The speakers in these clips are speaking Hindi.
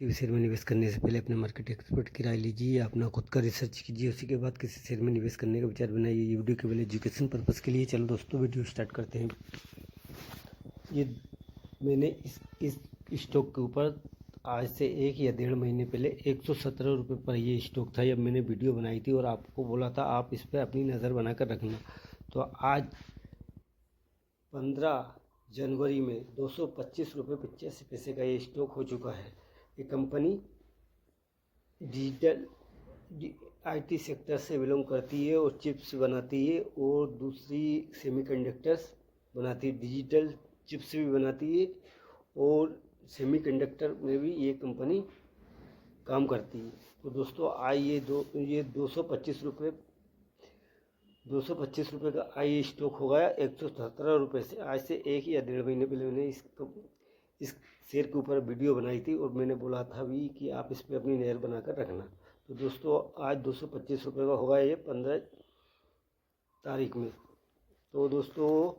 शेयर में निवेश करने से पहले अपने मार्केट एक्सपर्ट की राय लीजिए, अपना खुद का रिसर्च कीजिए, उसी के बाद किसी शेयर में निवेश करने का विचार बनाइए। ये वीडियो केवल एजुकेशन पर्पज़ के लिए। चलो दोस्तों, वीडियो स्टार्ट करते हैं। ये मैंने इस स्टॉक के ऊपर आज से 1 या 1.5 महीने पहले 117 रुपये पर ये स्टॉक था। जब मैंने वीडियो बनाई थी और आपको बोला था आप इस पर अपनी नज़र बनाकर रखना, तो आज 15 जनवरी में 225 रुपये 85 पैसे का ये स्टॉक हो चुका है। ये कंपनी डिजिटल IT सेक्टर से बिलोंग करती है और चिप्स बनाती है और दूसरी सेमीकंडक्टर्स बनाती है। डिजिटल चिप्स भी बनाती है और सेमीकंडक्टर में भी ये कंपनी काम करती है। तो दोस्तों आज ये 225 रुपये का आई स्टॉक हो गया 117 रुपये से। आज से 1 या 1.5 महीने पहले मैंने इस शेयर के ऊपर वीडियो बनाई थी और मैंने बोला था भी कि आप इस पर अपनी नज़र बनाकर रखना। तो दोस्तों आज 225 रुपये का होगा ये 15 तारीख में। तो दोस्तों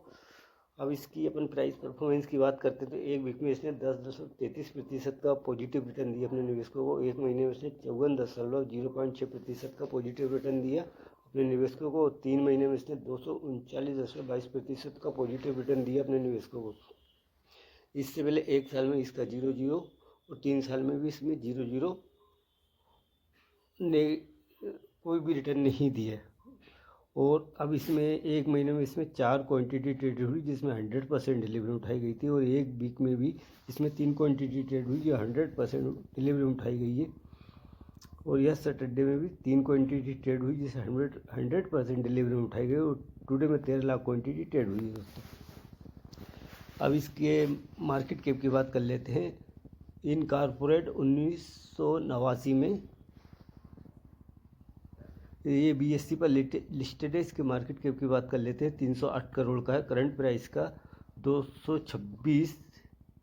अब इसकी अपन प्राइस परफॉर्मेंस की बात करते हैं तो एक वीक में इसने 10.33% का पॉजिटिव रिटर्न दिया अपने निवेशकों को। एक महीने में इसने 54.06% का पॉजिटिव रिटर्न दिया अपने निवेशकों को। 3 महीने में इसने 239.22% का पॉजिटिव रिटर्न दिया अपने निवेशकों को। इससे पहले 1 साल में इसका 0 और 3 साल में भी इसमें 0 ने कोई भी रिटर्न नहीं दिया। और अब इसमें 1 महीने में इसमें 4 क्वांटिटी ट्रेड हुई जिसमें 100% डिलीवरी उठाई गई थी और एक वीक में भी इसमें 3 क्वांटिटी ट्रेड हुई जो 100% डिलीवरी उठाई गई है। और यह सैटरडे में भी 3 क्वांटिटी ट्रेड हुई जिससे 100% डिलीवरी उठाई गई और टुडे में 13 लाख क्वांटिटी ट्रेड हुई है दोस्तों। अब इसके मार्केट कैप की बात कर लेते हैं। इन कॉर्पोरेट 1989 में ये BSE पर लिस्टेड है। इसके मार्केट कैप की बात कर लेते हैं। 308 करोड़ का है। करंट प्राइस का 226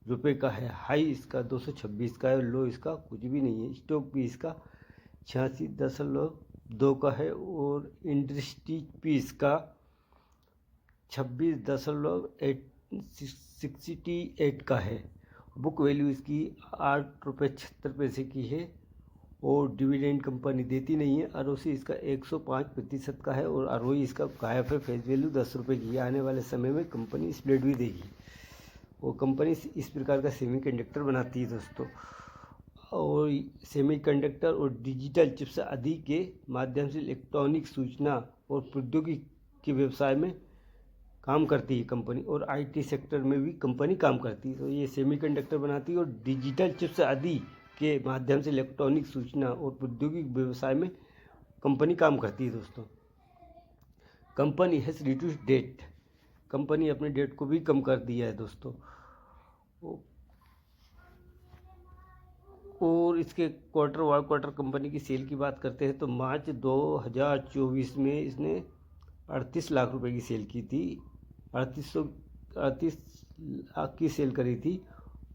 रुपये का है। हाई इसका 226 का है, लो इसका कुछ भी नहीं है। स्टॉक भी इसका 86.2 का है और इंडस्ट्री भी इसका 26.68 का है। बुक वैल्यू इसकी 8 रुपये 76 पैसे की है और डिविडेंड कंपनी देती नहीं है। ROC इसका 105% का है और ROE इसका गायब है। फेस वैल्यू 10 रुपये की है। आने वाले समय में कंपनी स्प्लिट भी देगी। वो कंपनी इस प्रकार का सेमीकंडक्टर बनाती है दोस्तों और सेमीकंडक्टर और डिजिटल चिप्स आदि के माध्यम से इलेक्ट्रॉनिक सूचना और प्रौद्योगिकी के व्यवसाय में काम करती है कंपनी और IT सेक्टर में भी कंपनी काम करती है। तो ये सेमीकंडक्टर बनाती है और डिजिटल चिप्स आदि के माध्यम से इलेक्ट्रॉनिक सूचना और प्रौद्योगिकी व्यवसाय में कंपनी काम करती है दोस्तों। Company has reduce debt. Company अपने डेट को भी कम कर दिया है दोस्तों। और इसके क्वार्टर कंपनी की सेल की बात करते हैं तो मार्च 2024 में इसने 38 लाख रुपए की सेल की थी। 38 लाख की सेल करी थी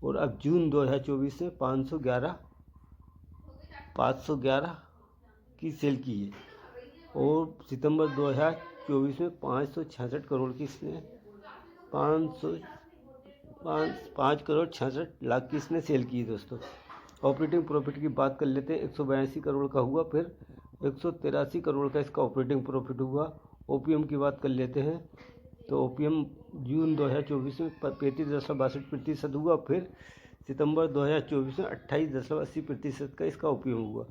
और अब जून 2024 में 511 की सेल की है और सितंबर 2024 में 566 करोड़ की इसने 5 करोड़ 66 लाख की इसने सेल की है दोस्तों। ऑपरेटिंग प्रॉफिट की बात कर लेते हैं। 182 करोड़ का हुआ, फिर 183 करोड़ का इसका ऑपरेटिंग प्रॉफिट हुआ। OPM की बात कर लेते हैं तो OPM जून 2024 में 35.62% हुआ, फिर सितंबर 2024 में 28.80% का इसका OPM हुआ।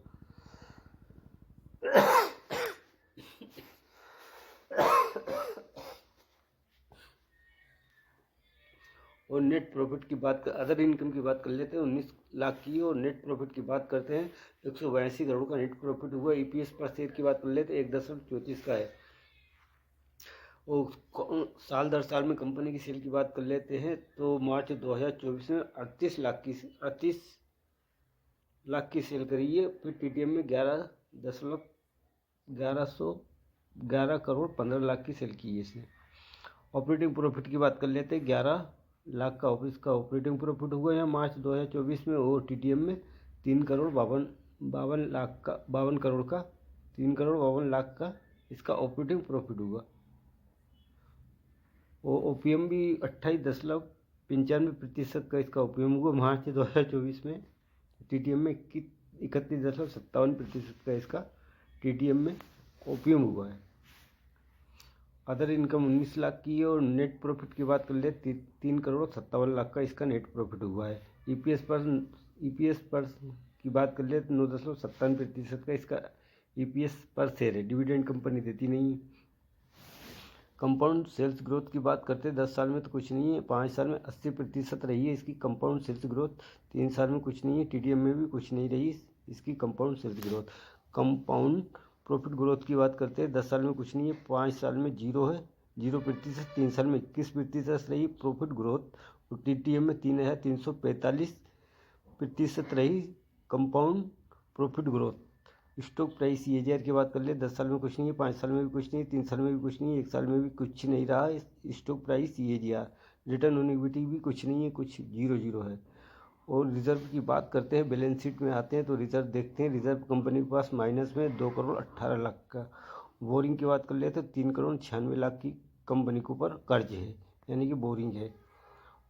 और नेट प्रॉफिट की बात कर अदर इनकम की बात कर लेते हैं। 19 लाख की और नेट प्रॉफिट की बात करते हैं 182 करोड़ का नेट प्रॉफिट हुआ। EPS पर शेयर की बात कर लेते हैं 1.34 का है। और साल दर साल में कंपनी की सेल की बात कर लेते हैं तो मार्च 2024 में 38 लाख की सेल करी है। फिर TTM में 11 करोड़ 15 लाख की सेल की है इसने। ऑपरेटिंग प्रॉफिट की बात कर लेते हैं। 11 लाख का ऑफिस का ऑपरेटिंग प्रॉफिट हुआ है मार्च 2024 में और TTM में 3 करोड़ 52 लाख का इसका ऑपरेटिंग प्रॉफिट हुआ। और OPM भी 28.95% का इसका OPM हुआ मार्च 2024 में TTM में 31.57% का इसका TTM में ओपीएम हुआ है। अदर इनकम 19 लाख की है और नेट प्रॉफिट की बात कर ले 3,57,00,000 का इसका नेट प्रॉफिट हुआ है। ईपीएस पर की बात कर ले तो 9.57% का इसका ईपीएस पर शेयर है। डिविडेंड कंपनी देती नहीं है। कंपाउंड सेल्स ग्रोथ की बात करते हैं 10 साल में तो कुछ नहीं है, 5 साल में 80% रही है इसकी कंपाउंड सेल्स ग्रोथ, 3 साल में कुछ नहीं है, TTM में भी कुछ नहीं रही इसकी compound sales growth. Compound profit growth की बात करते हैं 10 साल में कुछ नहीं है, 5 साल में 0 है, 0%, 3 साल में 21% रही प्रॉफिट ग्रोथ और TTM में 3,345% रही compound profit growth. Stock price CAGR की बात कर ले 10 साल में कुछ नहीं है, 5 साल में भी कुछ नहीं है, 3 साल में भी कुछ नहीं है, 1 साल में भी कुछ नहीं रहा stock price CAGR। Return on equity भी कुछ नहीं है, कुछ 0 है। और रिजर्व की बात करते हैं, बैलेंस शीट में आते हैं तो रिजर्व देखते हैं। रिजर्व कंपनी के पास माइनस में 2,18,00,000 का। बोरिंग की बात कर ले तो 3,96,00,000 की कंपनी के ऊपर कर्ज है, यानी कि बोरिंग है।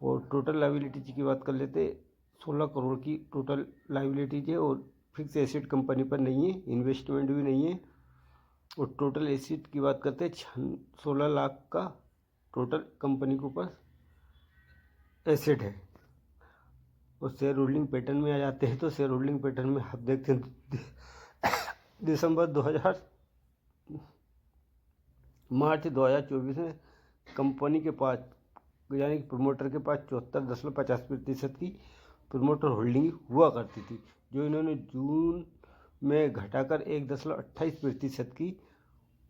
और टोटल लाइबिलिटीज की बात कर लेते 16 करोड़ की टोटल लाइबिलिटीज है और फिक्स एसेट कंपनी पर नहीं है, इन्वेस्टमेंट भी नहीं है। और टोटल एसेट की बात करते हैं 16 लाख का टोटल कंपनी के ऊपर एसेट है। और शेयर होल्डिंग पैटर्न में आ जाते हैं तो शेयर होल्डिंग पैटर्न में आप देखते हैं मार्च 2024 में कंपनी के पास यानी कि प्रमोटर के पास 74.50% की प्रमोटर होल्डिंग हुआ करती थी, जो इन्होंने जून में घटाकर 1.28% की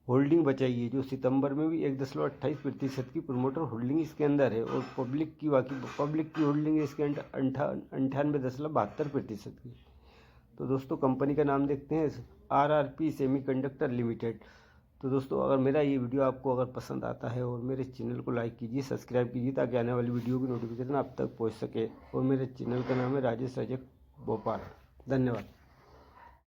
होल्डिंग बचाई है, जो सितंबर में भी 1.28% की प्रमोटर होल्डिंग इसके अंदर है। और पब्लिक की होल्डिंग है इसके अंदर 98.72% की। तो दोस्तों कंपनी का नाम देखते हैं RRP सेमीकंडक्टर लिमिटेड। तो दोस्तों अगर मेरा ये वीडियो आपको अगर पसंद आता है और मेरे चैनल को लाइक कीजिए, सब्सक्राइब कीजिए ताकि आने वाली वीडियो की नोटिफिकेशन आप तक पहुंच सके। और मेरे चैनल का नाम है राजेश रजक भोपाल। धन्यवाद।